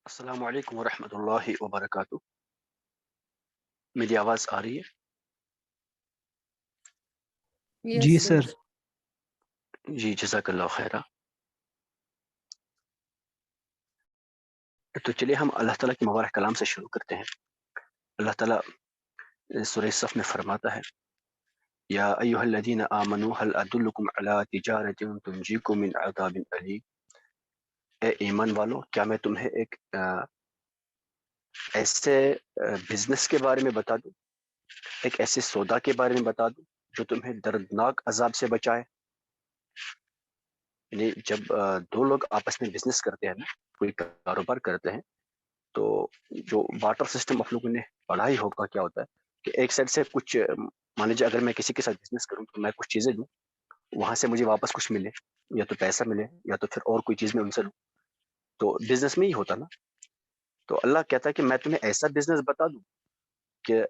السلام علیکم ورحمۃ اللہ وبرکاتہ. میری آواز آ رہی ہے؟ جی Yes, سر. sir. جی جزاک اللہ خیرہ. تو چلیے ہم اللہ تعالیٰ کے مبارک کلام سے شروع کرتے ہیں. اللہ تعالیٰ سورہ صف میں فرماتا ہے یا ایھا الذین آمنوا هل ادلکم علی تجارۃ تنجیکم من عذاب الیم. اے ایمان والو، کیا میں تمہیں ایک ایسے بزنس کے بارے میں بتا دوں، ایک ایسے سودا کے بارے میں بتا دوں جو تمہیں دردناک عذاب سے بچائے. یعنی جب دو لوگ آپس میں بزنس کرتے ہیں نا، کوئی کاروبار کرتے ہیں، تو جو واٹر سسٹم آپ لوگوں نے پڑھا ہی ہوگا کیا ہوتا ہے کہ ایک سائڈ سے کچھ مان لیجیے اگر میں کسی کے ساتھ بزنس کروں تو میں کچھ چیزیں دوں، وہاں سے مجھے واپس کچھ ملے، یا تو پیسہ ملے یا تو پھر اور کوئی چیز میں ان سے لوں. تو بزنس میں ہی ہوتا نا. تو اللہ کہتا ہے کہ میں تمہیں ایسا بزنس بتا دوں کہ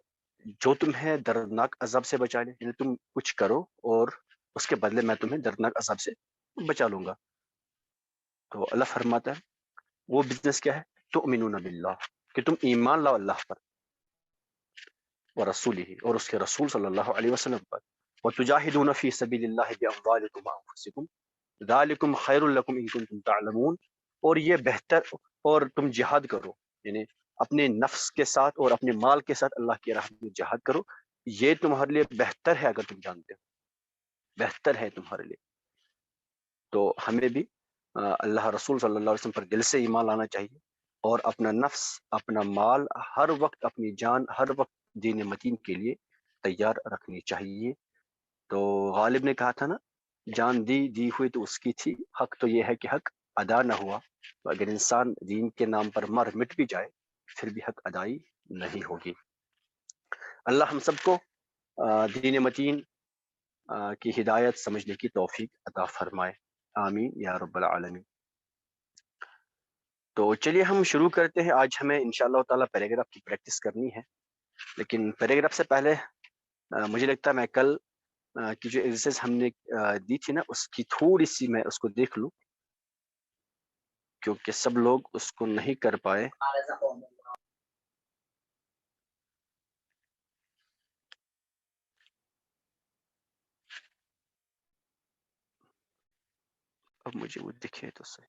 جو تمہیں دردناک عذاب سے بچا لے. یعنی تم کچھ کرو اور اس کے بدلے میں تمہیں دردناک عذاب سے بچا لوں گا. تو اللہ فرماتا ہے وہ بزنس کیا ہے؟ تؤمنون باللہ، کہ تم ایمان لاؤ اللہ پر ورسولہ، اور اس کے رسول صلی اللہ علیہ وسلم پر. وتجاہدون فی سبیل اللہ باموالکم وانفسکم ذالکم خیر لکم ان کنتم تعلمون. اور یہ بہتر، اور تم جہاد کرو، یعنی اپنے نفس کے ساتھ اور اپنے مال کے ساتھ اللہ کی راہ میں جہاد کرو، یہ تمہارے لیے بہتر ہے اگر تم جانتے ہو، بہتر ہے تمہارے لیے. تو ہمیں بھی اللہ رسول صلی اللہ علیہ وسلم پر دل سے ایمان لانا چاہیے، اور اپنا نفس، اپنا مال، ہر وقت اپنی جان، ہر وقت دین متین کے لیے تیار رکھنی چاہیے. تو غالب نے کہا تھا نا، جان دی ہوئی تو اس کی تھی، حق تو یہ ہے کہ حق ادا نہ ہوا. تو اگر انسان دین کے نام پر مر مٹ بھی جائے پھر بھی حق ادائی نہیں ہوگی. اللہ ہم سب کو دین متین کی ہدایت سمجھنے کی توفیق عطا فرمائے، آمین یا رب العالمین. تو چلیے ہم شروع کرتے ہیں. آج ہمیں انشاءاللہ تعالی پیراگراف کی پریکٹس کرنی ہے، لیکن پیراگراف سے پہلے مجھے لگتا ہے میں کل کی جو ایکسرسائز ہم نے دی تھی نا، اس کی تھوڑی سی میں اس کو دیکھ لوں، کیونکہ سب لوگ اس کو نہیں کر پائے. اب مجھے وہ دکھے تو صحیح.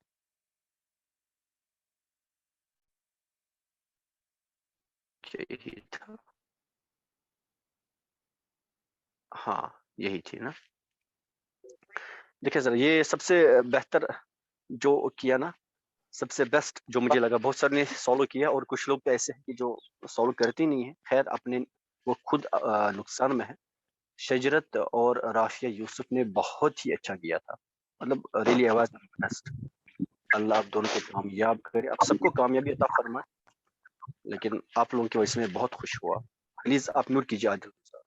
کیا یہی تھا؟ ہاں یہی تھی نا. دیکھیں ذرا، یہ سب سے بہتر جو کیا نا، سب سے بیسٹ جو مجھے لگا، بہت سارے نے سولو کیا اور کچھ لوگ تو ایسے ہیں کہ جو سولو کرتے نہیں ہیں. خیر اپنے وہ خود نقصان میں ہے. شجرت اور رافیہ یوسف نے بہت ہی اچھا کیا تھا، مطلب ریلی آواز بیسٹ. اللہ آپ دونوں کو کامیاب کرے، آپ سب کو کامیابی عطا فرمائے. لیکن آپ لوگوں کی وجہ سے میں بہت خوش ہوا. پلیز آپ نوٹ کیجیے عادل صاحب.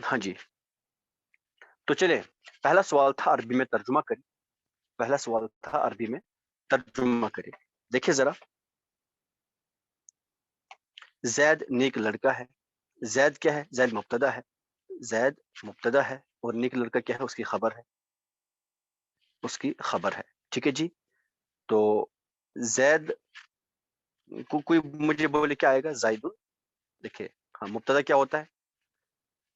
ہاں جی. تو چلے، پہلا سوال تھا عربی میں ترجمہ کریں. پہلا سوال تھا عربی میں ترجمہ کریں. دیکھیں ذرا، زید نیک لڑکا ہے. زید کیا ہے؟ زید مبتدا ہے. زید مبتدا ہے اور نیک لڑکا کیا ہے؟ اس کی خبر ہے، اس کی خبر ہے. ٹھیک ہے جی. تو زید کو کوئی مجھے بولے کیا آئے گا؟ زائدن. دیکھیں ہاں، مبتدا کیا ہوتا ہے؟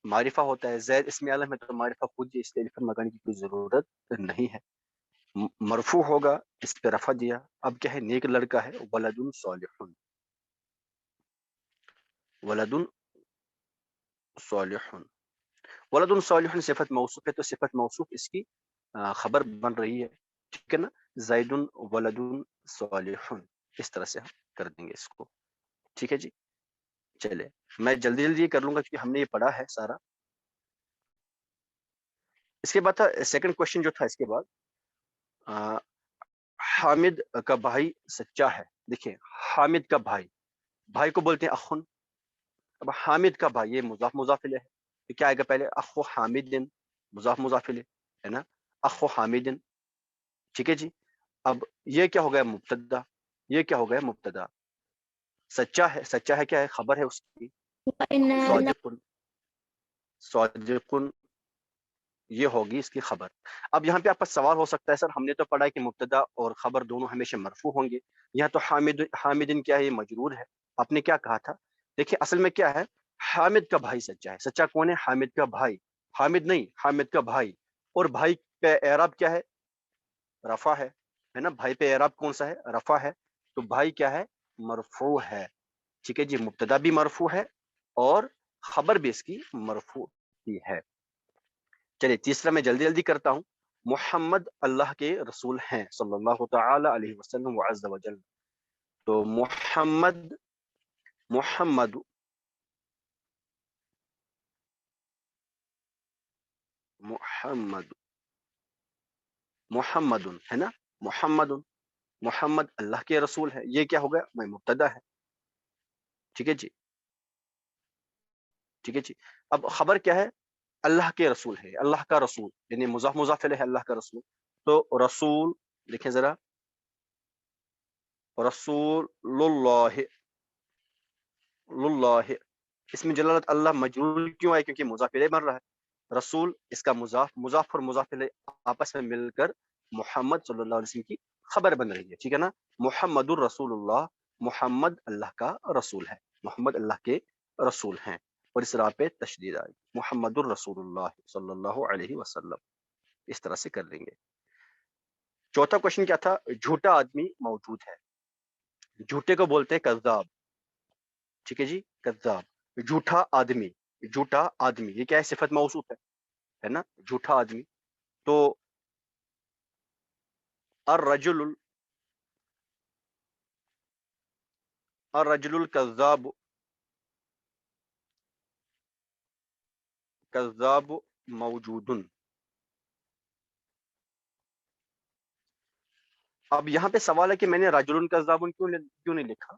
معرفہ ہوتا ہے. زید اسم عالم ہے تو معرفہ خود ہی، اس لیے الف لگانے کی کوئی ضرورت نہیں ہے. مرفوع ہوگا، اس پہ رفع دیا. اب کیا ہے؟ نیک لڑکا ہے. ولد صالح، ولد صالح. ولد صالح صفت موصوف ہے، تو صفت موصوف اس کی خبر بن رہی ہے. ٹھیک ہے نا. زید ولد صالح، اس طرح سے ہم کر دیں گے اس کو. ٹھیک ہے جی. چلے میں جلدی جلدی کر لوں گا کیونکہ ہم نے یہ پڑھا ہے سارا. اس کے بعد تھا سیکنڈ کوشچن جو تھا اس کے بعد، حامد کا بھائی سچا ہے. دیکھیں حامد کا بھائی، بھائی کو بولتے ہیں اخن. اب حامد کا بھائی، یہ مضاف مضاف الیہ ہے. تو کیا آئے گا پہلے؟ اخو حامد، مضاف مضاف الیہ ہے نا، اخو حامد. ٹھیک ہے جی. اب یہ کیا ہو گیا؟ مبتدا. یہ کیا ہو گیا؟ مبتدا. سچا ہے، سچا ہے کیا ہے؟ خبر ہے اس کی. صادق، صادق یہ ہوگی اس کی خبر۔ اب یہاں پہ آپ کا سوال ہو سکتا ہے سر ہم نے تو پڑھا ہے کہ مبتدا اور خبر دونوں ہمیشہ مرفوع ہوں گے، یہاں تو حامدن کیا ہے، یہ مجرور ہے، آپ نے کیا کہا تھا؟ دیکھیں اصل میں کیا ہے، حامد کا بھائی سچا ہے، سچا کون ہے؟ حامد کا بھائی، حامد نہیں، حامد کا بھائی، اور بھائی پہ اعراب کیا ہے؟ رفع ہے نا، بھائی پہ اعراب کون سا ہے؟ رفع ہے، تو بھائی کیا ہے؟ مرفوع ہے، ٹھیک ہے جی، مبتدا بھی مرفوع ہے اور خبر بھی اس کی مرفوع ہی ہے۔ چلیے تیسرا میں جلدی جلدی کرتا ہوں، محمد اللہ کے رسول ہیں صلی اللہ تعالی علیہ وسلم وعز وجل، تو محمد، محمد، محمد، محمد ہے نا، محمد، محمد اللہ کے رسول ہے، یہ کیا ہوگا؟ میں مبتدا ہے، ٹھیک ہے جی، ٹھیک ہے جی۔ اب خبر کیا ہے؟ اللہ کے رسول ہے، اللہ کا رسول، یعنی مضاف مضاف الیہ ہے، اللہ کا رسول، تو رسول دیکھیں ذرا، رسول اللہ، اللہ، اس میں جلالت اللہ مجرور کیوں آئے؟ کیونکہ مضاف الیہ بن رہا ہے، رسول اس کا مضاف، مضاف اور مضاف الیہ آپس میں مل کر محمد صلی اللہ علیہ وسلم کی خبر بن رہی ہے، ٹھیک ہے نا، محمد الرسول اللہ، محمد اللہ کا رسول ہے، محمد اللہ کے رسول ہیں، اور اس راہ پہ تشدید آئی، محمد الرسول اللہ صلی اللہ علیہ وسلم، اس طرح سے کر لیں گے۔ چوتھا کوشچن کیا تھا؟ جھوٹا آدمی موجود ہے، جھوٹے کو بولتے ہیں کذاب، ٹھیک ہے جی، کذاب، جھوٹا آدمی، جھوٹا آدمی یہ کیا ہے؟ صفت موصوف ہے نا، جھوٹا آدمی، تو الرجل، الرجل الکذاب، کذاب موجود۔ اب یہاں پہ سوال ہے کہ میں نے رجل کذاب کیوں نہیں لکھا؟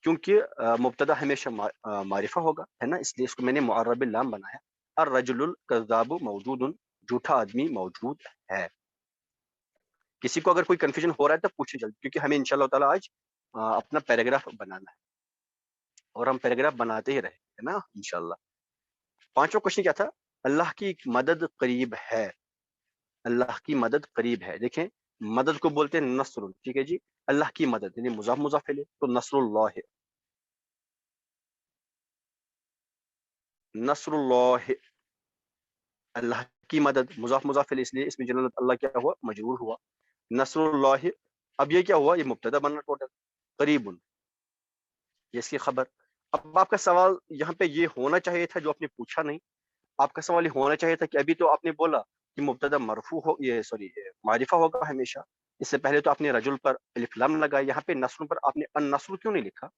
کیونکہ مبتدا ہمیشہ معرفہ ہوگا، ہے نا، اس لیے اس کو میں نے معرب اللام بنایا، الرجل الکذاب موجود، جھوٹا آدمی موجود ہے۔ کسی کو اگر کوئی کنفیوژن ہو رہا ہے تو پوچھیں جلدی، کیونکہ ہمیں انشاءاللہ تعالی آج اپنا پیراگراف بنانا ہے، اور ہم پیراگراف بناتے ہی رہے، ہے نا انشاءاللہ۔ پانچواں کوشچن کیا تھا؟ اللہ کی مدد قریب ہے، اللہ کی مدد قریب ہے، دیکھیں مدد کو بولتے ہیں نصر، ٹھیک ہے جی، اللہ کی مدد یعنی مضاف مضاف الیہ، تو نصر اللہ، نصر اللہ، اللہ کی مدد، مضاف مضاف الیہ، اس لیے اس میں جلالت اللہ کیا ہوا؟ مجرور ہوا، نصر اللہ، اب یہ کیا ہوا؟ یہ مبتدا بننا ٹوٹل، قریب یہ اس کی خبر۔ اب آپ کا سوال یہاں پہ یہ ہونا چاہیے تھا جو آپ نے پوچھا نہیں، آپ کا سوال یہ ہونا چاہیے تھا کہ ابھی تو آپ نے بولا کہ مبتدا مرفوع ہو، یہ سوری معرفہ ہوگا ہمیشہ، اس سے پہلے تو آپ نے رجل پر الف لام لگایا، یہاں پہ نصر پر آپ نے النصر کیوں نہیں لکھا؟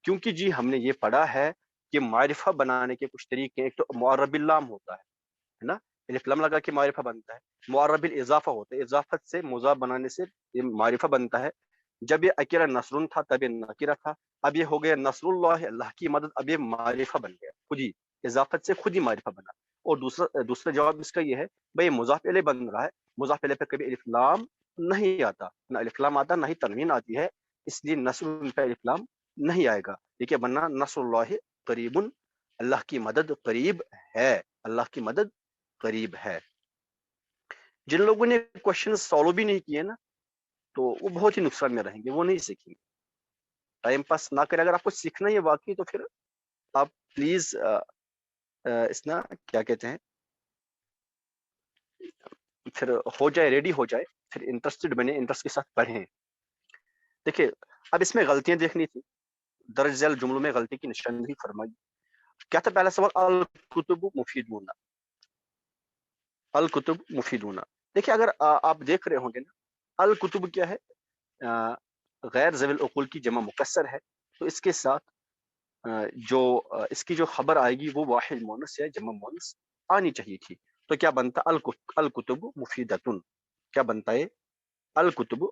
کیونکہ جی ہم نے یہ پڑھا ہے کہ معرفہ بنانے کے کچھ طریقے، ایک تو معرب اللام ہوتا ہے نا، الف لام لگا کے معرفہ بنتا ہے، معرب الاضافہ ہوتا ہے، اضافت سے مضاف بنانے سے یہ معرفہ بنتا ہے، جب یہ اکیلا نصر تھا تب یہ نکرہ تھا، اب یہ ہو گیا نصر اللہ، اللہ کی مدد، اب یہ معرفہ بن گیا، خود ہی اضافت سے خود ہی معرفہ بنا۔ اور دوسرا جواب اس کا یہ ہے بھائی مضاف الیہ بن رہا ہے، مضاف الیہ پہ کبھی الف لام نہیں آتا، نہ الف لام آتا نہ ہی تنوین آتی ہے، اس لیے نصر پہ الف لام نہیں آئے گا، یہ کیا بننا؟ نصر اللہ قریب، اللہ کی مدد قریب ہے، اللہ کی مدد قریب ہے۔ جن لوگوں نے کوشچن سالو بھی نہیں کیے نا تو وہ بہت ہی نقصان میں رہیں گے، وہ نہیں سیکھیں گے، ٹائم پاس نہ کریں، اگر آپ کو سیکھنا ہے واقعی تو پھر آپ پلیز اس نا کیا کہتے ہیں، پھر ہو جائے، ریڈی ہو جائے، پھر انٹرسٹڈ بنے، انٹرسٹ کے ساتھ پڑھیں۔ دیکھیں اب اس میں غلطیاں دیکھنی تھی، درج ذیل جملوں میں غلطی کی نشاندہی فرمائی۔ کیا تھا پہلا سوال؟ الکتب مفیدون، الکتب مفیدون، دیکھیں اگر آپ دیکھ رہے ہوں گے نا، الکتب کیا ہے؟ غیر ذوی العقول کی جمع مکسر ہے، تو اس کے ساتھ جو اس کی جو خبر آئے گی وہ واحد مونس یا جمع مونس آنی چاہیے تھی، تو کیا بنتا؟ الکتب مفیدتن، کیا بنتا ہے؟ الکتب،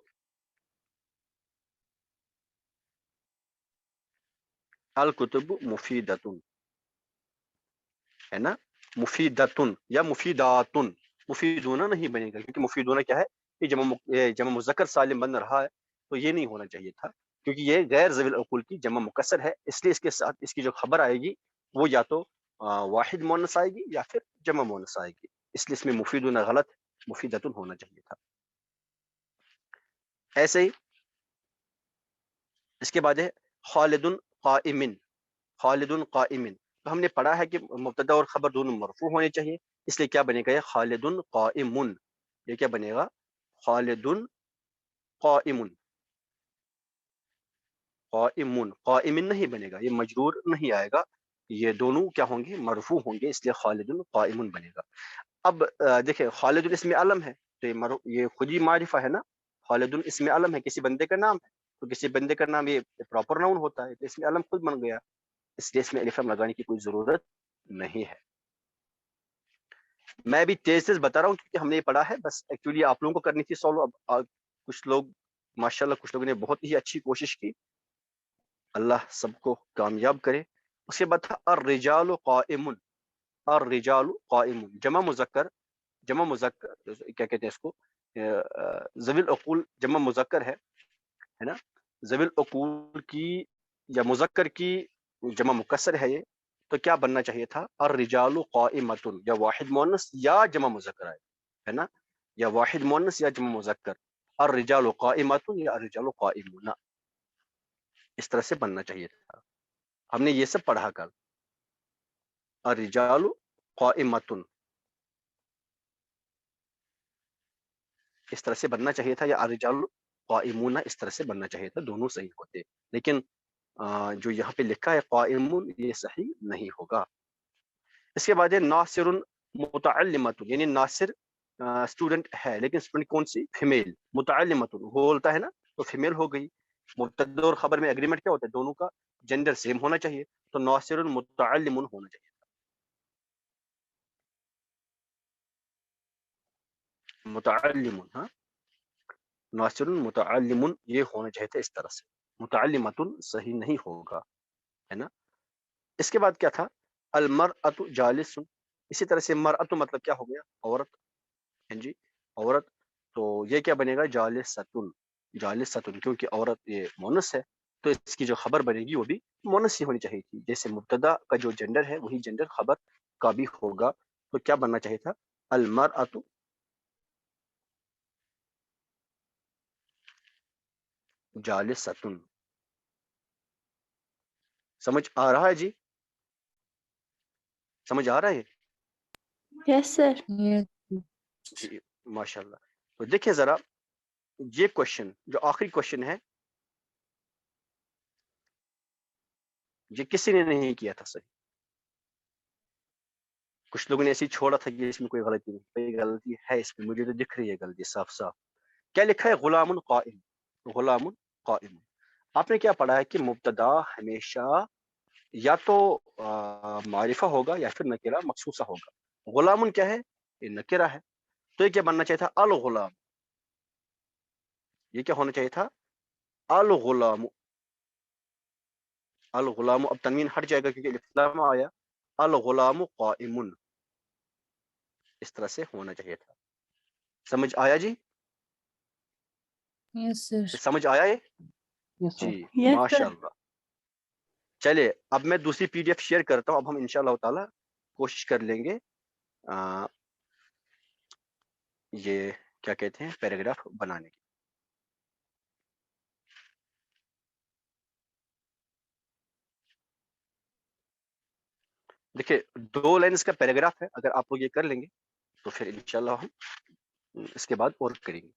الکتب مفیدتن، ہے نا، مفیدتن یا مفیداتن، مفیدون نہیں بنے گا، کیونکہ مفیدون کیا ہے؟ یہ جمع مذکر سالم بن رہا ہے، تو یہ نہیں ہونا چاہیے تھا، کیونکہ یہ غیر ذوی العقول کی جمع مکسر ہے، اس لیے اس کے ساتھ اس کی جو خبر آئے گی وہ یا تو واحد مونس آئے گی یا پھر جمع مونس آئے گی۔ اس لیے اس میں مفیدون غلط، مفیدتن ہونا چاہیے تھا. ایسے ہی اس کے بعد ہے خالد قائمن. خالد قائمن، تو ہم نے پڑھا ہے کہ مبتدا اور خبر دونوں مرفوع ہونے چاہیے، اس لیے کیا بنے گا یہ خالد قائمن. یہ کیا بنے گا؟ خالد قائمن. قائمن، قائمن نہیں بنے گا، یہ مجرور نہیں آئے گا، یہ دونوں کیا ہوں گے؟ مرفوع ہوں گے، اس لیے خالد قائمن بنے گا. اب دیکھیں خالد اسم علم ہے، تو یہ خود ہی معرفہ ہے نا. خالد اسم علم ہے، کسی بندے کا نام ہے، تو کسی بندے کا نام یہ پراپر ناؤن ہوتا ہے، تو اسم علم خود بن گیا، اس لیے اس میں الف لام لگانے کی کوئی ضرورت نہیں ہے. میں بھی تیز تیز بتا رہا ہوں کیونکہ ہم نے یہ پڑھا ہے، بس ایکچولی آپ لوگوں کو کرنی تھی سالو. اب کچھ لوگ ماشاءاللہ کچھ لوگوں نے بہت ہی اچھی کوشش کی، اللہ سب کو کامیاب کرے. اس کے بعد تھا الرجال قائمون. الرجال قائمون جمع مذکر، جمع مذکر کیا کہتے ہیں اس کو؟ ذوی العقول جمع مذکر ہے نا. ذوی العقول کی یا مذکر کی جمع مکسر ہے یہ، تو کیا بننا چاہیے تھا؟ الرجال قائمتن، یا واحد مؤنث یا جمع مذکر ہے نا، یا واحد مؤنث یا جمع مذکر. الرجال قائمتن یا الرجال قائمون، اس طرح سے بننا چاہیے تھا. ہم نے یہ سب پڑھا کل. الرجال قائمتن اس طرح سے بننا چاہیے تھا، یا الرجال قائمون اس طرح سے بننا چاہیے تھا، دونوں صحیح ہوتے، لیکن جو یہاں پہ لکھا ہے قائمون یہ صحیح نہیں ہوگا. اس کے بعد ہے ناصر متعلمۃ، یعنی ناصر اسٹوڈنٹ ہے، لیکن اسٹوڈنٹ کون سی؟ فیمیل. متعلمۃ بولتا ہے نا، تو فیمیل ہو گئی. مبتدا اور خبر میں اگریمنٹ کیا ہوتا ہے؟ دونوں کا جینڈر سیم ہونا چاہیے، تو ناصر متعلم ہونا چاہیے. متعلم، ہاں ناصر متعلم یہ ہونا چاہیے تھا اس طرح سے. متعلمۃ صحیح نہیں ہوگا، ہے نا. اس کے بعد کیا تھا؟ المرأۃ جالس. اسی طرح سے مرأۃ مطلب کیا ہو گیا؟ عورت، ہیں جی عورت. تو یہ کیا بنے گا؟ جالستن. جالستن کیونکہ عورت یہ مونس ہے، تو اس کی جو خبر بنے گی وہ بھی مونس ہی ہونی چاہیے تھی. جیسے مبتدا کا جو جینڈر ہے وہی جینڈر خبر کا بھی ہوگا، تو کیا بننا چاہیے تھا؟ المرأۃ جالستن. سمجھ آ رہا ہے جی؟ سمجھ آ رہا ہے؟ یس سر. جی ماشاء اللہ. تو دیکھیں ذرا یہ کوشچن جو آخری کوشچن ہے، یہ کسی نے نہیں کیا تھا صحیح. کچھ لوگوں نے ایسے ہی چھوڑا تھا کہ اس میں کوئی غلطی نہیں. کوئی غلطی ہے اس میں، مجھے تو دکھ رہی ہے غلطی صاف صاف. کیا لکھا ہے؟ غلام قائم. غلام قائم. آپ نے کیا پڑھا ہے کہ مبتدا ہمیشہ یا تو معرفہ ہوگا یا پھر نکرہ مخصوصہ ہوگا. غلام کیا ہے؟ یہ نکرہ ہے، تو یہ کیا بننا چاہیے تھا؟ الغلام. یہ کیا ہونا چاہیے تھا؟ الغلام. الغلام اب تنوین ہٹ جائے گا کیونکہ الف آیا. الغلام قائم اس طرح سے ہونا چاہیے تھا. سمجھ آیا جی؟ یس سر. سمجھ آیا یہ؟ جی یس ماشاء سر. اللہ. چلے اب میں دوسری پی ڈی ایف شیئر کرتا ہوں. اب ہم انشاءاللہ تعالی کوشش کر لیں گے یہ کیا کہتے ہیں پیراگراف بنانے کی. دیکھیں 2 لائنز کا پیراگراف ہے، اگر آپ لوگ یہ کر لیں گے تو پھر انشاءاللہ ہم اس کے بعد اور کریں گے.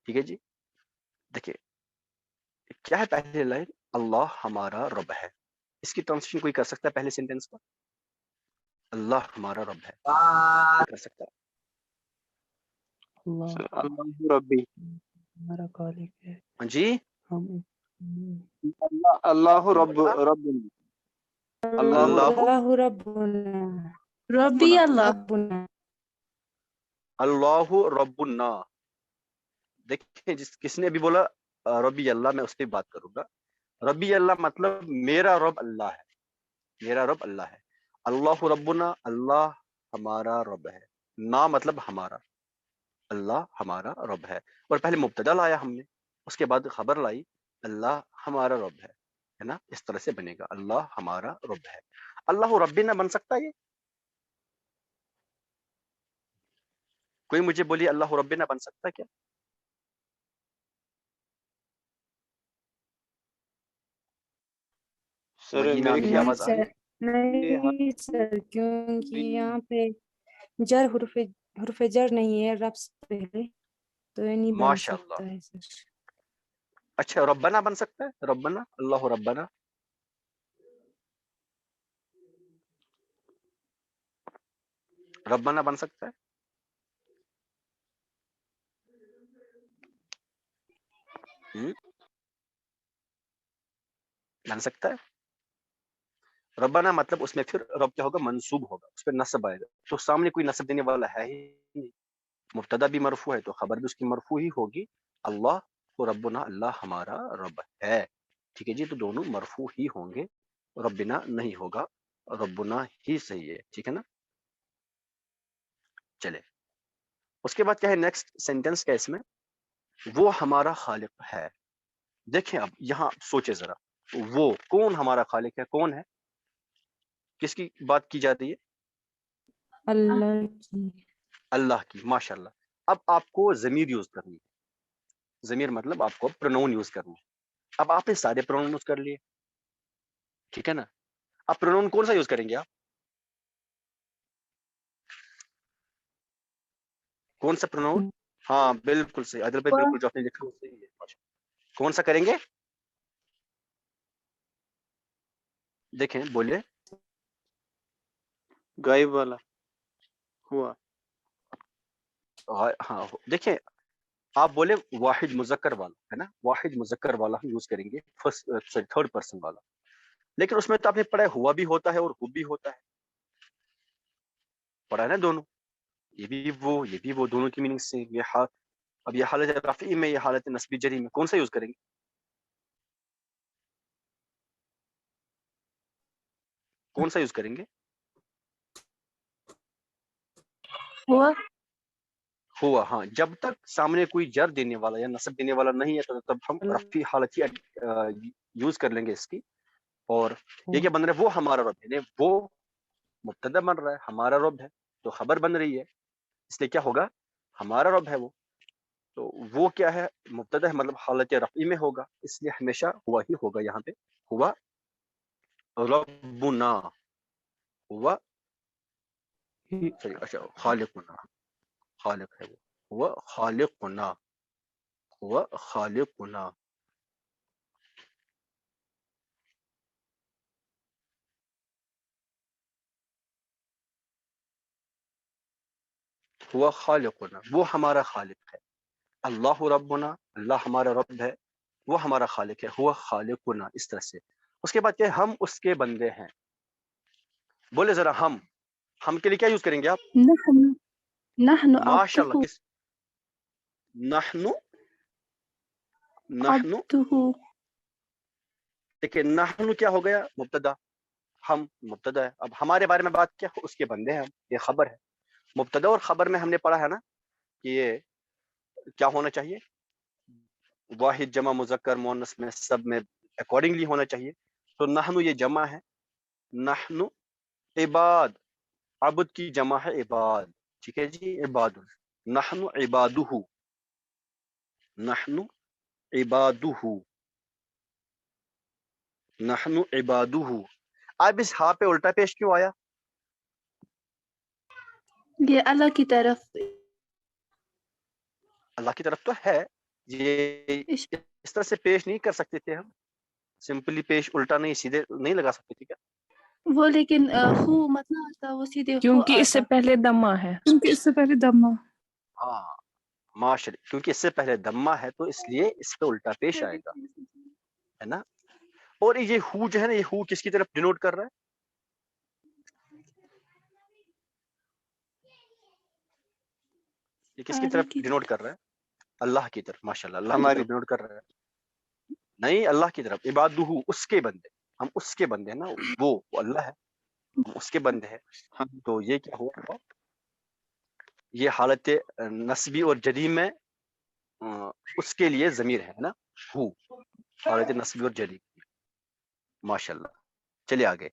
ٹھیک ہے جی. دیکھیں کیا ہے پہلی لائن؟ اللہ ہمارا رب ہے. اس کی ٹرانسلیشن کوئی کر سکتا ہے پہلے سینٹینس کا؟ اللہ ہمارا رب ہے، کوئی کر سکتا ہے؟ اللہ ربی، ہمارا خالق ہے. ہاں جی ہم اللہ رب رب اللہ اللہ اللہ ربنا. ربی ربنا. اللہ. ربنا. اللہ ربنا. دیکھیں کس نے بھی بولا ربی اللہ، میں اس پہ بات کروں گا. ربی اللہ مطلب میرا رب اللہ ہے، میرا رب اللہ ہے. اللہ ربنا اللہ ہمارا رب ہے. نا مطلب ہمارا، اللہ ہمارا رب ہے. اور پہلے مبتدا لایا ہم نے، اس کے بعد خبر لائی اللہ ہمارا رب ہے نا. اس طرح سے بنے گا اللہ ہمارا رب ہے. اللہ ربنا بن سکتا ہے یہ؟ کوئی مجھے بولیے اللہ ربنا بن سکتا ہے کیا؟ سر مدینہ میرے میری خیال نہیں آواز آ رہی سر، ہے؟ نہیں سر، کیونکہ یہاں پہ جر حرف جر نہیں ہے رب سے پہلے، تو یہ نہیں بن ماشاء اللہ. سکتا ہے سر۔ اچھا ربنا بن سکتا ہے؟ ربنا، اللہ ربنا. ربنا بن سکتا ہے؟ بن سکتا ہے. ربنا مطلب اس میں پھر رب کیا ہوگا؟ منصوب ہوگا، اس پہ نصب آئے گا. تو سامنے کوئی نصب دینے والا ہے ہی نہیں. مبتدا بھی مرفوع ہے تو خبر بھی اس کی مرفوع ہی ہوگی. اللہ تو ربنا، اللہ ہمارا رب ہے. ٹھیک ہے جی، تو دونوں مرفوع ہی ہوں گے، ربنا نہیں ہوگا، ربنا ہی صحیح ہے. ٹھیک ہے نا؟ چلے اس کے بعد کیا ہے نیکسٹ سینٹینس کا اس میں، وہ ہمارا خالق ہے. دیکھیں اب یہاں سوچے ذرا، وہ کون ہمارا خالق ہے؟ کون ہے؟ کس کی بات کی جاتی ہے؟ اللہ کی۔ اللہ کی. ماشاء اللہ. اب آپ کو ضمیر یوز کرنی ہے. ضمیر مطلب آپ کو پرونون یوز کرنی ہے. اب آپ نے سارے پرونون یوز کر لیے، ٹھیک ہے نا؟ اب پرونون کون سا یوز کریں گے آپ؟ کون سا پرونون؟ ہاں بالکل صحیح عادل بھائی، بالکل جو آپ نے لکھا وہ صحیح ہے. ماشاء اللہ. کون سا کریں گے؟ دیکھیں بولے. غائب والا ہوا. ہاں دیکھیں آپ بولے واحد مذکر والا ہے نا، واحد مذکر والا ہم یوز کریں گے، فرسٹ سوری تھرڈ پرسن والا. لیکن اس میں تو آپ نے پڑھا ہے ہوا بھی ہوتا ہے اور ہو بھی ہوتا ہے، پڑھا ہے نا دونوں. یہ بھی وہ دونوں کی میننگ سے. اب یہ حالت رفعی میں، یہ حالت نصبی جری میں کون سا یوز کریں گے؟ کون سا یوز کریں گے؟ ہوا. ہاں جب تک سامنے کوئی جر دینے والا یا نصب دینے والا نہیں ہے تو تب ہم رفعی حالت ہی یوز کر لیں گے اس کی. اور یہ کیا بن رہا ہے؟ وہ ہمارا رب ہے. یعنی وہ مبتدا بن رہا ہے، ہمارا رب ہے تو خبر بن رہی ہے، اس لیے کیا ہوگا؟ ہمارا رب ہے وہ. تو وہ کیا ہے؟ مبتدا ہے، مطلب حالت رفعی میں ہوگا، اس لیے ہمیشہ ہوا ہی ہوگا. یہاں پہ ہوا ربنا، ہوا اچھا خالقنا، خالق ہے وہ، ہوا خالقنا، ہوا خالقنا. ہوا خالقنا، وہ ہمارا خالق ہے. اللہ ربنا، اللہ ہمارا رب ہے، وہ ہمارا خالق ہے. ہوا خالقنا، اس طرح سے. اس کے بعد کہ ہم اس کے بندے ہیں. بولے ذرا ہم کے لیے کیا یوز کریں گے آپ؟ نحن ماشاء اللہ. عبده کس؟ نحن. دیکھیں نحن کیا ہو گیا؟ مبتدا. ہم مبتدا ہے. اب ہمارے بارے میں بات کیا؟ اس کے بندے ہیں ہم، یہ خبر ہے. مبتدا اور خبر میں ہم نے پڑھا ہے نا کہ یہ کیا ہونا چاہیے؟ واحد جمع مذکر مؤنث میں سب میں اکارڈنگلی ہونا چاہیے. تو نحن یہ جمع ہے، نحن عباد، عبد کی جمع ہے عباد. ٹھیک ہے جی، عباد. نحن عبادہ، نحن عبادہ، نحن عبادہ. اب اس ہاں پہ الٹا پیش کیوں آیا؟ یہ اللہ کی طرف اللہ کی طرف تو ہے، یہ اس طرح سے پیش نہیں کر سکتے تھے ہم. سمپلی پیش الٹا نہیں، سیدھے نہیں لگا سکتے تھے کیا؟ وہ، لیکن خو مت نہ آتا، وہ سیدھے خو کیونکہ اس سے آتا. پہلے دمہ ہے، کیونکہ اس سے پہلے دمہ. ہاں معاشر، کیونکہ اس سے پہلے دمہ ہے تو اس لیے اس پہ الٹا پیش آئے گا، ہے نا. اور یہ ہو جو ہے نا، یہ ہو کس کی طرف ڈینوٹ کر رہا ہے؟ یہ کس کی اللہ طرف کی ڈینوٹ کر رہا ہے؟ اللہ کی طرف. ماشاءاللہ، اللہ کی ہماری. طرف ڈینوٹ کر رہا ہے. نہیں، اللہ کی طرف. عبادہ، اس کے بندے. ہم اس کے بندے ہیں نا، وہ اللہ ہے، ہم اس کے بندے ہیں. ہاں. تو یہ کیا ہوا؟ یہ حالت نصبی اور جری میں اس کے لیے ضمیر ہے نا، ہو، حالت نصبی اور جری. ماشاءاللہ. چلیے آگے.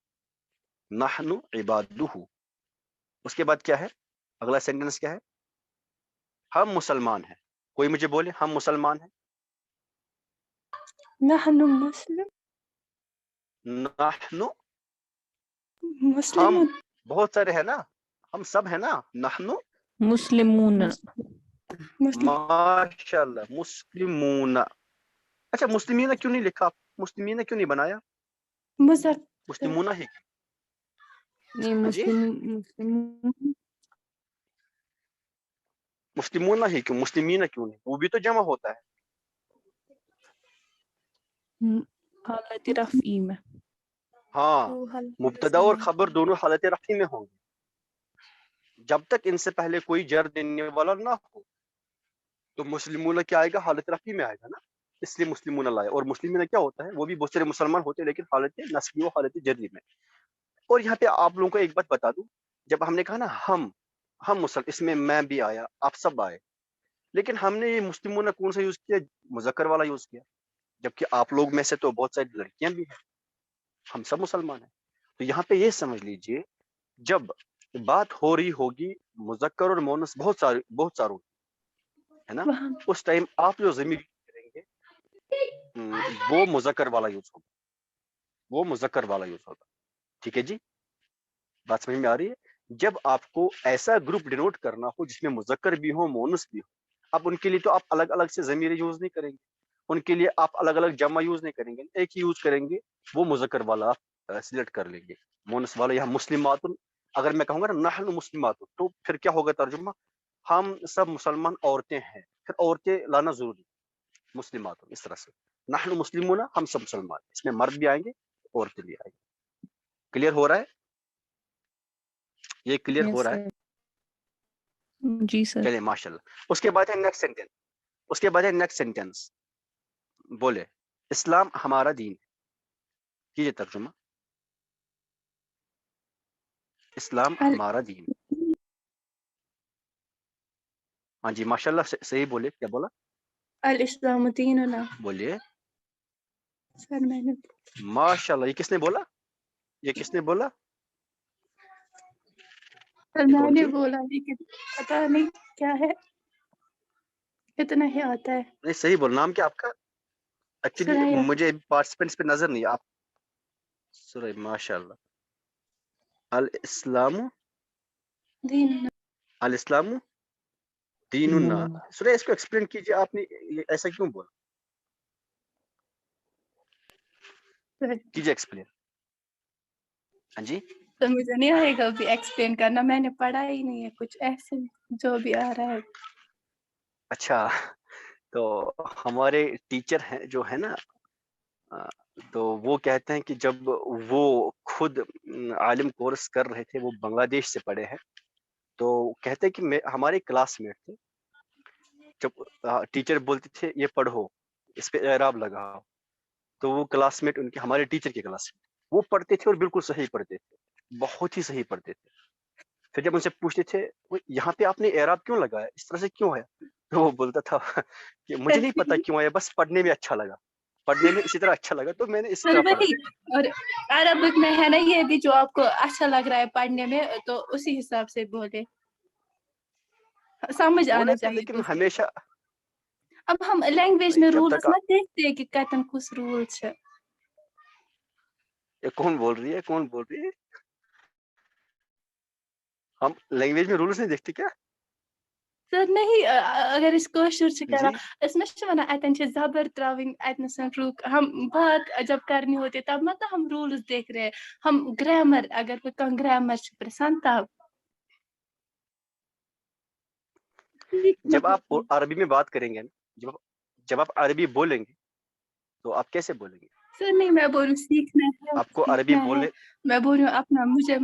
نحن عبادہ. اس کے بعد کیا ہے؟ اگلا سینٹنس کیا ہے؟ ہم مسلمان ہیں. کوئی مجھے بولے ہم مسلمان ہیں. نحن مسلم نحن ہم مسلمون بہت سارے ہیں نا, ہم سب ہیں نا. نحن مسلمون مسلم ماشاء اللہ مسلمون. اچھا مسلمین کیوں نہیں لکھا, مسلمین کیوں نہیں بنایا, مذکر مسلمون ہی. نہیں ہاں جی مسلم مسلمون ہی کیوں, مسلمین کیوں نہیں, وہ بھی تو جمع ہوتا ہے. حالت رفعی میں ہاں مبتدا اور خبر دونوں حالت رفعی میں ہوں گے جب تک ان سے پہلے کوئی جر دینے والا نہ ہو. تو مسلمون کیا آئے گا, حالت رفعی میں آئے گا نا, اس لیے مسلمون لائے. اور مسلمین کیا ہوتا ہے, وہ بھی بہت سارے مسلمان ہوتے ہیں لیکن حالت نسبی و حالت جری میں. اور یہاں پہ آپ لوگوں کو ایک بات بتا دوں, جب ہم نے کہا نا ہم مسلم, اس میں میں بھی آیا, آپ سب آئے, لیکن ہم نے یہ مسلمون کون سا یوز کیا, مذکر والا یوز کیا. جبکہ آپ لوگ میں سے تو بہت ساری لڑکیاں بھی ہیں, ہم سب مسلمان ہیں. تو یہاں پہ یہ سمجھ لیجئے, جب بات ہو رہی ہوگی مذکر اور مؤنث بہت ساروں ہے نا, وہاں اس ٹائم آپ جو ضمیر کریں گے وہ مذکر والا یوز ہوگا, وہ مذکر والا یوز ہوگا. ٹھیک ہے جی, بات سمجھ میں آ رہی ہے. جب آپ کو ایسا گروپ ڈینوٹ کرنا ہو جس میں مذکر بھی ہو مؤنث بھی ہو, اب ان کے لیے تو آپ الگ الگ سے ضمیر یوز نہیں کریں گے, ان کے لیے آپ الگ الگ جمع یوز نہیں کریں گے, ایک ہی یوز کریں گے. وہ مذکر والا آپ سلیکٹ کر لیں گے. مؤنث والا یہاں مسلمات, اگر میں کہوں گا نا نحن مسلمات, تو پھر کیا ہوگا ترجمہ, ہم سب مسلمان عورتیں ہیں, پھر عورتیں لانا ضروری, مسلمات اس طرح سے. نحن مسلمون, ہم سب مسلمان, اس میں مرد بھی آئیں گے عورتیں بھی آئیں گے. کلیئر ہو رہا ہے, یہ کلیئر ہو یس رہا ہے. سر. جی سر چلے ماشاء اللہ. اس کے بعد ہے نیکسٹ سینٹینس, اس کے بعد ہے نیکسٹ سینٹینس, بولے اسلام ہمارا دین ہے. کیجیے ترجمہ, اسلام ہمارا دین. ہاں جی ماشاء اللہ, صحیح بولے, کیا بولا, الاسلام دیننا. بولیے سر میں نے ماشاء اللہ. یہ کس نے بولا, یہ کس نے بولا, سر یہ میں کون نے تھی, بولا لیکن پتا نہیں کیا ہے, اتنا ہی آتا ہے. نہیں صحیح بول, نام کیا آپ کا, ایکچولی سریا مجھے پارٹیسپینٹس پہ نظر نہیں آپ. سورہ ماشاء اللہ. الاسلام دیننا. الاسلام دیننا. سورہ اس کو ایکسپلین کیجیے, آپ نے ایسا کیوں بولا, کیجیے ایکسپلین. ہاں جی تو مجھے نہیں آئے گا ابھی ایکسپلین کرنا, میں نے پڑھا ہی نہیں ہے کچھ, ایسے جو بھی آ رہا ہے. اچھا, تو ہمارے ٹیچر ہیں جو ہے نا, تو وہ کہتے ہیں کہ جب وہ خود عالم کورس کر رہے تھے, وہ بنگلہ دیش سے پڑھے ہیں, تو کہتے ہیں کہ ہمارے کلاس میٹ تھے, جب ٹیچر بولتے تھے یہ پڑھو, اس پہ اعراب لگاؤ, تو وہ کلاس میٹ ان کے, ہمارے ٹیچر کے کلاس میٹ, وہ پڑھتے تھے اور بالکل صحیح پڑھتے تھے, بہت ہی صحیح پڑھتے تھے. پھر جب ان سے پوچھتے تھے یہاں پہ آپ نے اعراب کیوں لگایا, اس طرح سے کیوں ہے, تو وہ بولتا تھا کہ مجھے نہیں پتا کیوں آیا, بس پڑھنے میں اچھا لگا, پڑھنے میں اسی طرح اچھا لگا, تو میں نے اسی سر طرح پڑھا. وہی, اور عربک میں ہے نا یہ بھی, جو آپ کو اچھا لگ رہا ہے پڑھنے میں, تو اسی حساب سے بولے, سمجھ بولے آنا تو چاہیے لیکن دوسرے. ہمیشہ اب ہم لینگویج میں جب رولز تک مت دیکھتے ہیں کہ کتن کس رولز ہے. یہ کون بول رہی ہے, کون بول رہی ہے, ہم لینگویج میں رولس نہیں دیکھتے کیا, سر نہیں, اگر اس کٲشُر چھِ جی کران, أسۍ ما چھِ وَنان اَتٮ۪ن چھِ زبر ترٛاوٕنۍ, اَتنَسَن رُک, ہم بات جب کرنی ہوتی ہے تب مطلب ہم رولز دیکھ رہے ہیں, ہم گرامر, اگر کوئی کانٛہہ گرامر چھِ پرژھان تب. جب آپ عربی میں بات کریں گے نا, جب آپ عربی بولیں گے تو آپ کیسے بولیں گے, سر نہیں, میں بول رہی ہوں سیکھنا ہے, آپ کو عربی سیکھنا ہے, بولنے, میں بول رہی ہوں اپنا, مجھے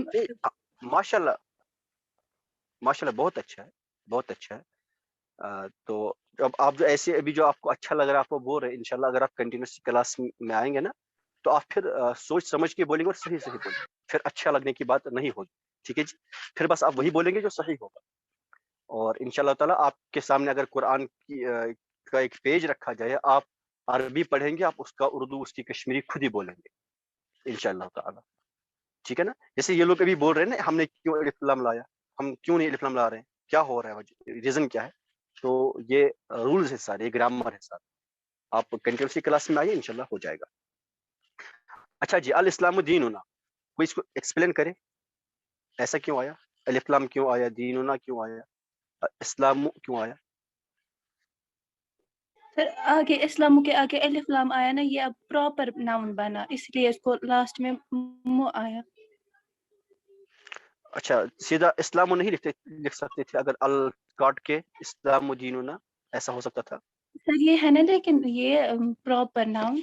ماشاء اللہ ماشاء اللہ, بہت اچھا ہے, بہت اچھا ہے. تو اب آپ جو ایسے ابھی جو آپ کو اچھا لگ رہا ہے, آپ کو بول رہے ہیں, انشاءاللہ اگر آپ کنٹینیوس کلاس میں آئیں گے نا, تو آپ پھر سوچ سمجھ کے بولیں گے اور صحیح صحیح بولیں گے, پھر اچھا لگنے کی بات نہیں ہوگی. ٹھیک ہے جی, پھر بس آپ وہی بولیں گے جو صحیح ہوگا. اور انشاءاللہ تعالیٰ آپ کے سامنے اگر قرآن کا ایک پیج رکھا جائے, آپ عربی پڑھیں گے, آپ اس کا اردو, اس کی کشمیری خود ہی بولیں گے انشاءاللہ تعالیٰ. ٹھیک ہے نا, جیسے یہ لوگ ابھی بول رہے ہیں نا, ہم نے کیوں الف لام لایا, ہم کیوں نہیں الف لام لا رہے ہیں, کیا ہو رہا ہے, ریزن کیا ہے, تو یہ رولز ہے سارے، یہ گرامر ہے سارے. آپ کنٹینیوس کی کلاس میں آئیے، انشاءاللہ ہو جائے گا. اچھا جی، الاسلام دیننا، کوئی اس کو ایکسپلین کرے ایسا کیوں آیا؟ الف لام کیوں آیا؟ دیننا کیوں آیا؟ اسلام کیوں آیا؟ سر آگے اسلام کے آگے الف لام آیا نا، یہ اب پراپر ناؤن بنا، اس لیے اس کو لاسٹ میں مو آیا. اچھا سیدھا اسلام نہیں لکھ سکتے تھے اگر ال کاٹ کے اسلام دیننا ایسا ہو سکتا تھا؟ سر یہ ہے نا، لیکن یہ پراپر ناؤن.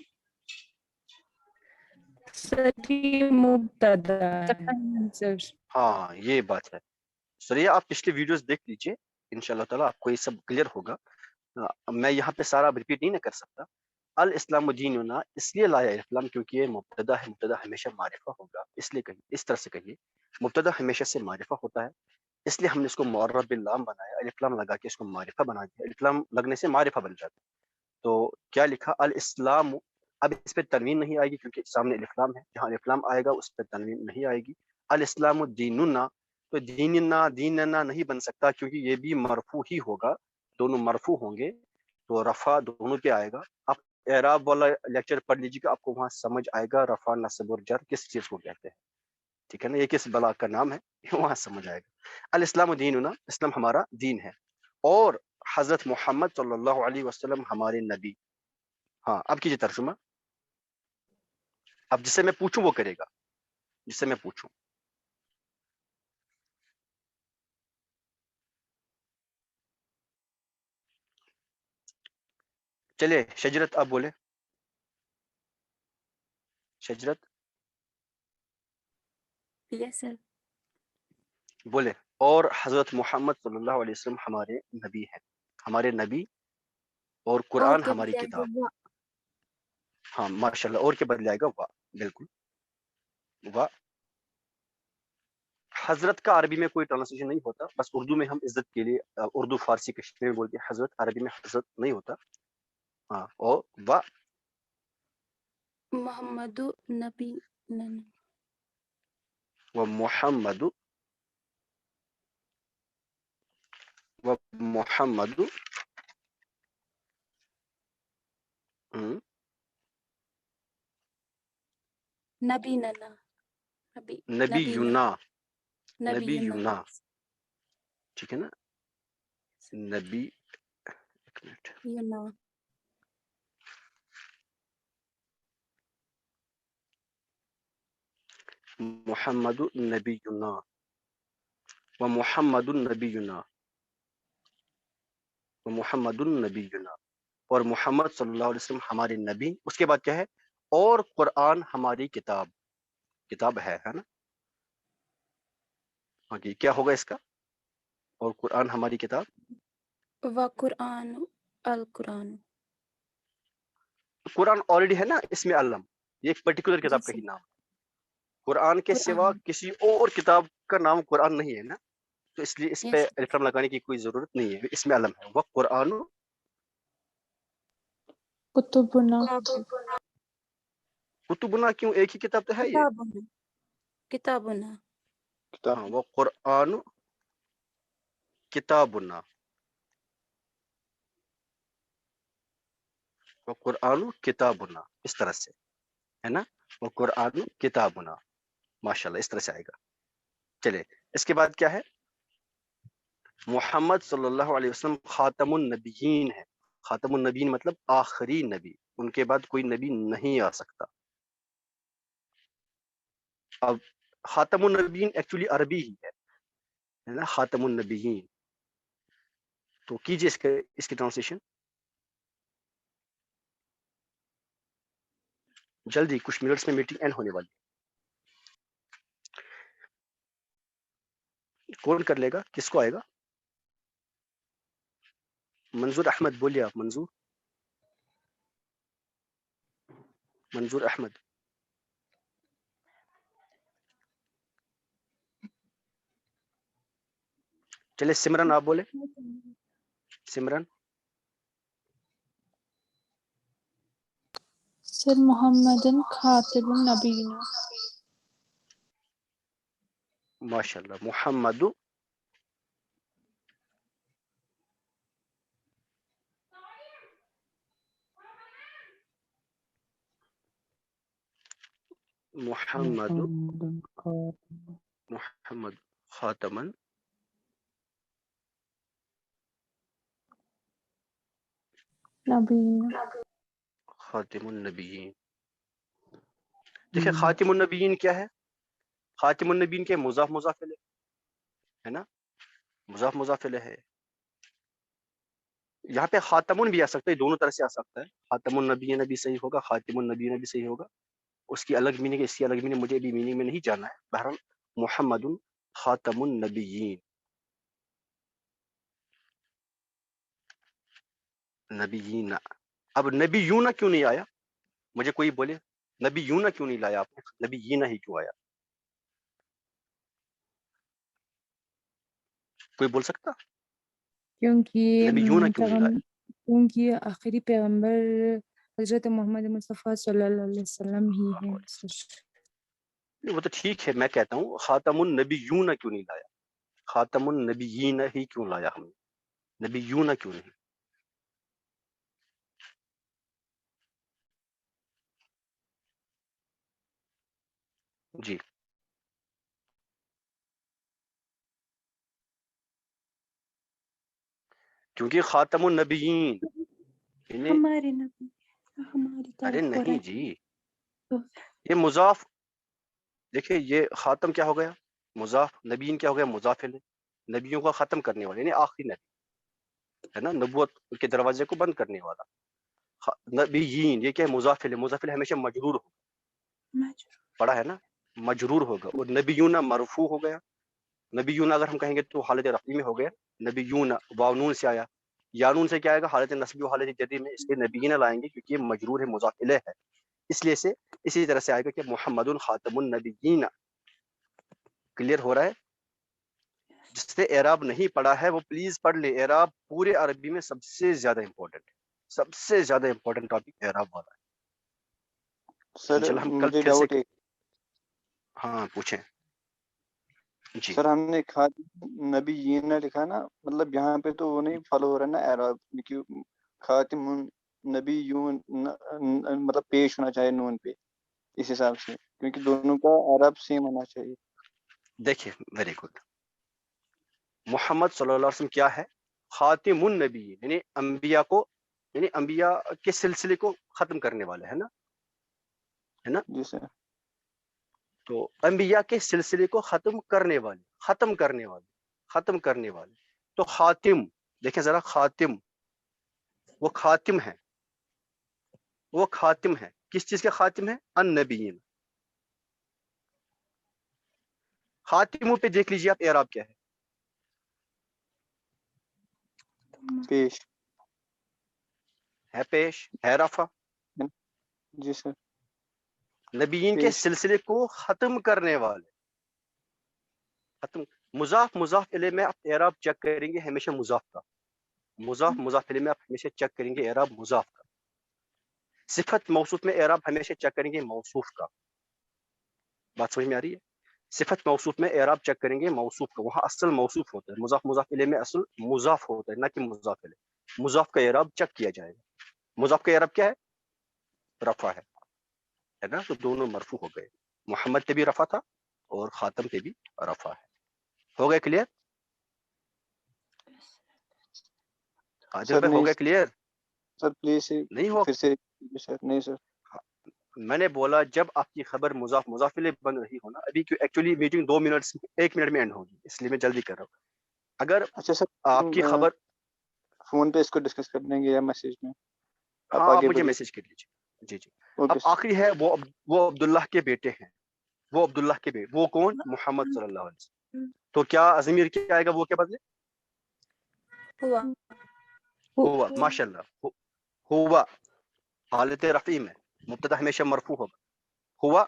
سر یہ مبتدا ہے سر. ہاں یہ بات ہے. سر آپ پچھلی ویڈیوز دیکھ لیجئے، انشاءاللہ تعالیٰ آپ کو یہ سب کلیئر ہوگا. میں یہاں پہ سارا ریپیٹ نہیں کر سکتا. الاسلام دیننا اس لیے لایا اسلام کیونکہ یہ مبتدا ہے، مبتدا ہمیشہ معرفہ ہوگا، اس لیے کہیے، اس طرح سے کہیے مبتدا ہمیشہ سے معرفہ ہوتا ہے، اس لیے ہم نے اس کو معرب باللام بنایا، الف لام لگا کے اس کو معرفہ بنا دیا. الف لام لگنے سے معرفہ بن جاتا ہے. تو کیا لکھا؟ الاسلام. اب اس پہ تنوین نہیں آئے گی کیونکہ سامنے الف لام ہے، جہاں الف لام آئے گا اس پہ تنوین نہیں آئے گی. الاسلام دیننا، تو دیننا نہیں بن سکتا کیونکہ یہ بھی مرفوع ہی ہوگا، دونوں مرفوع ہوں گے تو رفع دونوں پہ آئے گا. آپ اعراب والا لیکچر پڑھ لیجیے گا، آپ کو وہاں سمجھ آئے گا رفع نصب اور جر کس چیز کو کہتے ہیں. ٹھیک ہے نا، یہ کس بلا کا نام ہے وہاں سمجھ آئے گا. الاسلام دیننا، اسلام ہمارا دین ہے، اور حضرت محمد صلی اللہ علیہ وسلم ہمارے نبی. ہاں اب کیجیے ترجمہ. اب جس سے میں پوچھوں وہ کرے گا، جس سے میں پوچھوں. چلے شجرت آپ بولے. شجرت یس سر. بولے. اور حضرت محمد صلی اللہ علیہ وسلم ہمارے نبی ہیں، ہمارے نبی، اور قرآن ہماری کتاب. ہاں ماشاءاللہ، اور کے بدلے آئے گا وا. بالکل وا. حضرت کا عربی میں کوئی ٹرانسلیشن نہیں ہوتا، بس اردو میں ہم عزت کے لیے اردو فارسی کشمیری میں بولتے ہیں حضرت، عربی میں حضرت نہیں ہوتا. ہاں اور وا. محمد نبی محمد نبی ننا نبی یونا، نبی یونا. ٹھیک ہے نا، نبی. ایک منٹ. یونا. محمد نبینا و محمد النبینا و محمد النبینا، اور محمد صلی اللہ علیہ وسلم ہمارے نبی. اس کے بعد کیا ہے؟ اور قرآن ہماری کتاب. کتاب ہے نا. ہاں جی، کیا ہوگا اس کا؟ اور قرآن ہماری کتاب. و قرآن القرآن. قرآن آلریڈی ہے نا اس میں علم، یہ ایک پرٹیکولر کتاب کا ہی نام. قرآن کے سوا کسی اور کتاب کا نام قرآن نہیں ہے نا، تو اس لیے اس پہ ریفرم لگانے کی کوئی ضرورت نہیں ہے، اس میں علم ہے. وہ قرآن کتبنا. کتبنا کیوں؟ ایک ہی کتاب تو ہے یہ. کتابنا. ہاں وہ قرآن کتابنا، وہ قرآن کتابنا، اس طرح سے ہے نا. وہ قرآن کتابنا، ماشاءاللہ اس طرح سے آئے گا. چلے اس کے بعد کیا ہے؟ محمد صلی اللہ علیہ وسلم خاتم النبیین ہے. خاتم النبیین مطلب آخری نبی، ان کے بعد کوئی نبی نہیں آ سکتا. اب خاتم النبیین ایکچولی عربی ہی ہے نا، خاتم النبیین. تو کیجئے اس کی ٹرانسلیشن جلدی، کچھ منٹس میں میٹنگ اینڈ ہونے والی. کون کر لے گا؟ کس کو آئے گا؟ منظور احمد بولیے. آپ منظور احمد. چلے سمرن آپ بولے. سمرن. سر محمد خاتم النبیین. ماشاءاللہ. محمد محمد محمد خاتمن خاتم النبیین. دیکھیں خاتم النبیین کیا ہے؟ خاتم النبیین کے مضاف مضاف الیہ ہے نا، مضاف مضاف الیہ ہے. یہاں پہ خاتمن بھی آ سکتا ہے، دونوں طرح سے آ سکتا ہے. خاتم النبیین بھی صحیح ہوگا، خاتم النبیین بھی صحیح ہوگا. اس کی الگ میننگ ہے، اس کی الگ میننگ مجھے بھی میننگ میں نہیں جانا ہے. بہرحال محمد خاتم النبیین. نبیین، اب نبیون کیوں نہیں آیا؟ مجھے کوئی بولے نبیون کیوں نہیں لایا آپ نے، نبیین ہی کیوں آیا؟ کوئی بول سکتا؟ کیونکہ نبیون کیوں نہیں لایا؟ کیونکہ آخری پیغمبر حضرت محمد مصطفیٰ صلی اللہ علیہ وسلم ہی ہے. وہ تو ٹھیک ہے، میں کہتا ہوں خاتم النبیون کیوں نہیں لایا؟ خاتم النبیین ہی کیوں لایا ہم نے، نبیون کیوں نہیں؟ جی کیونکہ خاتم النبیین یعنی ہمارے نبی ہماری ارے طرف نہیں جی، یہ مضاف، دیکھیں یہ خاتم کیا ہو گیا؟ مضاف. نبیین کیا ہو گیا؟ مضاف الیہ. نبیوں کا ختم کرنے والا یعنی آخری نبی ہے نا، نبوت کے دروازے کو بند کرنے والا. نبیین یہ کیا ہے؟ مضاف الیہ. مضاف الیہ ہمیشہ مجرور ہو، پڑھا ہے نا، مجرور ہوگا. اور نبیون مرفوع ہو گیا. نبیون اگر ہم کہیں گے تو حالت رفعی میں ہو گیا. نبیون واو نون سے آیا، یا نون سے کیا آئے گا؟ حالت نصبی و حالت جری میں. اس لیے نبیین لائیں گے کیونکہ یہ مجرور ہے، مضاف الیہ ہے، اس لیے سے اسی طرح سے آئے گا کہ محمد خاتم النبیین. کلیئر ہو رہا ہے؟ جس نے اعراب نہیں پڑھا ہے وہ پلیز پڑھ لے. اعراب پورے عربی میں سب سے زیادہ امپورٹنٹ ہے، سب سے زیادہ امپورٹنٹ ٹاپک اعراب والا ہے. سر انشاءاللہ ہم کل مجھے پھر سے ڈاؤٹ ہے. ہاں پوچھیں. جی سر ہم نے خاتم نبی یہ لکھا نا، مطلب یہاں پہ تو وہ نہیں فالو ہو رہا نا اعراب، کیونکہ خاتم نبی یون مطلب پیش ہونا چاہیے نون پہ اس حساب سے، کیونکہ دونوں کا اعراب سیم ہونا چاہیے. دیکھیں ویری گڈ. محمد صلی اللہ علیہ وسلم کیا ہے؟ خاتم النبی، یعنی انبیاء کو، یعنی انبیاء کے سلسلے کو ختم کرنے والے ہے نا، ہے نا. جی سر. تو انبیاء کے سلسلے کو ختم کرنے والے، ختم کرنے والے، ختم کرنے والے. تو خاتم، دیکھیں ذرا، خاتم وہ خاتم ہے، وہ خاتم ہے کس چیز کے خاتم ہے؟ النبیین. خاتموں پہ دیکھ لیجیے آپ اعراب کیا ہے؟ پیش. ہے پیش، ہے رفع. جی سر. نبیین کے پیش. سلسلے کو ختم کرنے والے، ختم. مضاف مضاف الیہ میں آپ اعراب چیک کریں گے ہمیشہ مضاف کا. مضاف مضاف الیہ میں آپ ہمیشہ چیک کریں گے اعراب مضاف کا. صفت موصوف میں اعراب ہمیشہ چیک کریں گے موصوف کا. بات سمجھ میں آ رہی ہے؟ صفت موصوف میں اعراب چیک کریں گے موصوف کا، وہاں اصل موصوف ہوتا ہے. مضاف مضاف الیہ میں اصل مضاف ہوتا ہے، نہ کہ مضاف الیہ. مضاف کا اعراب چیک کیا جائے گا. مضاف کا اعراب کیا ہے؟ رفع ہے نا. تو دونوں مرفوع ہو گئے. محمد پہ بھی رفع تھا اور خاتم پہ بھی رفع ہے. ہو گئے کلیئر؟ عادل سر بھائی ہو نہیں گئے کلیئر؟ سر پلیز نہیں ہو؟ پھر سے. سر نہیں سر. میں نے بولا جب آپ کی خبر مضاف مضاف الیہ بن رہی ہو نا، ابھی ایکچولی میٹنگ 2 منٹ 1 منٹ میں اینڈ ہوگی، اس لیے میں جلدی کر رہا ہوں. اگر اچھا سر آپ کی خبر، فون پہ اس کو ڈسکس کر لیں گے یا میسج میں؟ ہاں آپ آگے مجھے بڑھیے. میسج کر لیجیے. جی جی. اب اوکے. آخری ہے وہ عبداللہ کے بیٹے ہیں. وہ عبداللہ کے بیٹے، وہ کون؟ محمد صلی اللہ علیہ وسلم. تو کیا ضمیر کیا آئے گا وہ کے بدلے؟ ہوا. ماشاء اللہ. ہوا حالت رفعی میں مبتدا ہمیشہ مرفوع ہوگا. ہوا